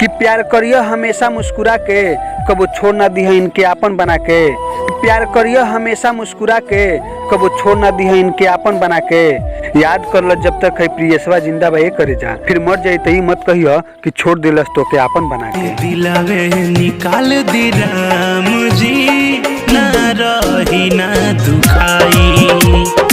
कि प्यार करियो हमेशा मुस्कुरा के, कबो छोड़ ना दिया इनके आपन बना के। प्यार करियो हमेशा मुस्कुरा के, कबो छोड़ ना दिया इनके आपन बना के। याद कर लो जब तक है प्रियसवा जिंदा बा, करे जा फिर मर जाई तो मत कहियो कि छोड़ दिलस तो के आपन बना के। दिलवे निकाल दी राम जी, ना रही ना दुखाई।